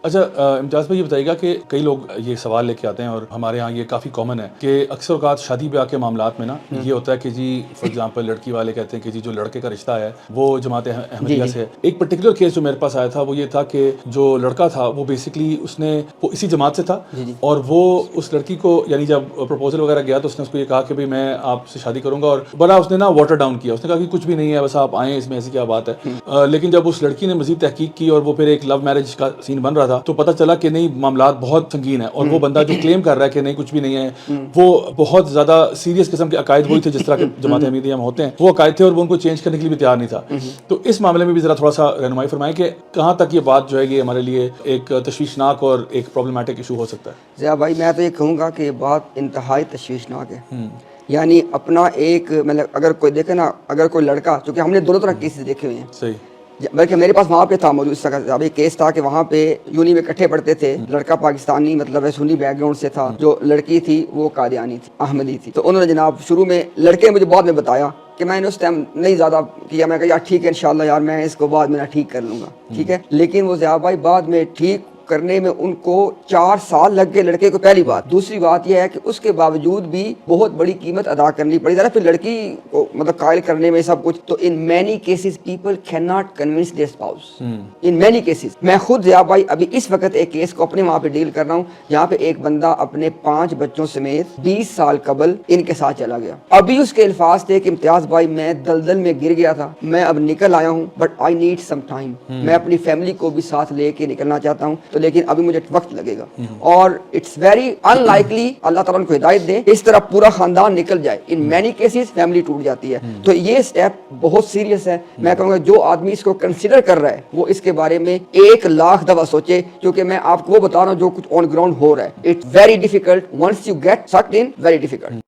اچھا امتیاز بھائی یہ بتائیے گا کہ کئی لوگ یہ سوال لے کے آتے ہیں اور ہمارے ہاں یہ کافی کامن ہے کہ اکثر اوقات شادی بیاہ کے معاملات میں نا یہ ہوتا ہے کہ جی فار ایگزامپل لڑکی والے کہتے ہیں کہ جی جو لڑکے کا رشتہ ہے وہ جماعت احمدیہ سے ہے. ایک پرٹیکولر کیس جو میرے پاس آیا تھا وہ یہ تھا کہ جو لڑکا تھا وہ بیسکلی وہ اسی جماعت سے تھا اور وہ اس لڑکی کو یعنی جب پرپوزل وغیرہ گیا تو اس نے اس کو یہ کہا کہ بھائی میں آپ سے شادی کروں گا اور بڑا اس نے نا واٹر ڈاؤن کیا. اس نے کہا کہ کچھ بھی نہیں ہے بس آپ آئیں اس میں ایسی کیا بات ہے. لیکن جب اس لڑکی نے مزید تحقیق کی اور وہ پھر ایک لو میرج کا سین بن رہا تھا تو پتہ چلا کہ نہیں معاملات بہت سنگین ہے اور وہ بندہ جو کلیم کر رہا ہے کہ نہیں کچھ بھی نہیں ہے وہ بہت زیادہ سیریس قسم کے عقائد وہی تھے جس طرح کے جماعت احمدیہ میں ہوتے ہیں وہ عقائد تھے اور وہ ان کو چینج کرنے کے لیے بھی تیار نہیں تھا. تو اس معاملے میں بھی ذرا تھوڑا سا رہنمائی فرمائیں کہ کہاں تک یہ بات جو ہے یہ ہمارے لیے ایک تشویشناک اور ایک پرابلمٹک ایشو ہو سکتا ہے. ضیاء بھائی میں تو یہ کہوں گا کہ یہ بات انتہائی تشویشناک ہے. یعنی اپنا ایک مطلب اگر کوئی دیکھے نا اگر کوئی لڑکا چونکہ ہم نے دونوں طرح کیسز دیکھے ہوئے ہیں صحیح بلکہ میرے پاس وہاں پہ تھا موجود اس کا ایک کیس تھا کہ وہاں پہ یونی میں اکٹھے پڑھتے تھے. لڑکا پاکستانی مطلب سنی بیک گراؤنڈ سے تھا, جو لڑکی تھی وہ قادیانی تھی, احمدی تھی. تو انہوں نے جناب شروع میں لڑکے مجھے بعد میں بتایا کہ میں نے اس ٹائم نہیں زیادہ کیا, میں کہا یار ٹھیک ہے انشاءاللہ یار میں اس کو بعد میں ٹھیک کر لوں گا ٹھیک ہے. لیکن وہ ضیاء بھائی بعد میں ٹھیک کرنے میں ان کو 4 سال لگ گئے لڑکے کو. پہلی بات. دوسری بات یہ ہے کہ اس کے باوجود بھی بہت بڑی قیمت ادا کرنی پڑی ذرا پھر لڑکی کو مطلب قائل کرنے میں سب کچھ. تو in many cases people can not convince their spouse in many cases. میں خود ضیاء بھائی ابھی اس وقت ایک کیس کو اپنے وہاں پہ ڈیل کر رہا ہوں جہاں پہ ایک بندہ اپنے 5 بچوں سمیت 20 سال قبل ان کے ساتھ چلا گیا. ابھی اس کے الفاظ تھے کہ امتیاز بھائی میں دلدل میں گر گیا تھا, میں اب نکل آیا ہوں but I need some time. میں اپنی فیملی کو بھی ساتھ لے کے نکلنا چاہتا ہوں تو لیکن ابھی مجھے وقت لگے گا. اور اٹس ویری ان لائکلی اللہ تعالیٰ ان کو ہدایت دے اس طرح پورا خاندان نکل جائے. ان مینی کیسز فیملی ٹوٹ جاتی ہے. تو یہ اسٹیپ بہت سیریس ہے. میں کہوں گا جو آدمی اس کو کنسیڈر کر رہا ہے وہ اس کے بارے میں 1,00,000 دفعہ سوچے, کیونکہ میں آپ کو وہ بتا رہا ہوں جو کچھ آن گراؤنڈ ہو رہا ہے. It's very difficult once you get sucked in, very difficult.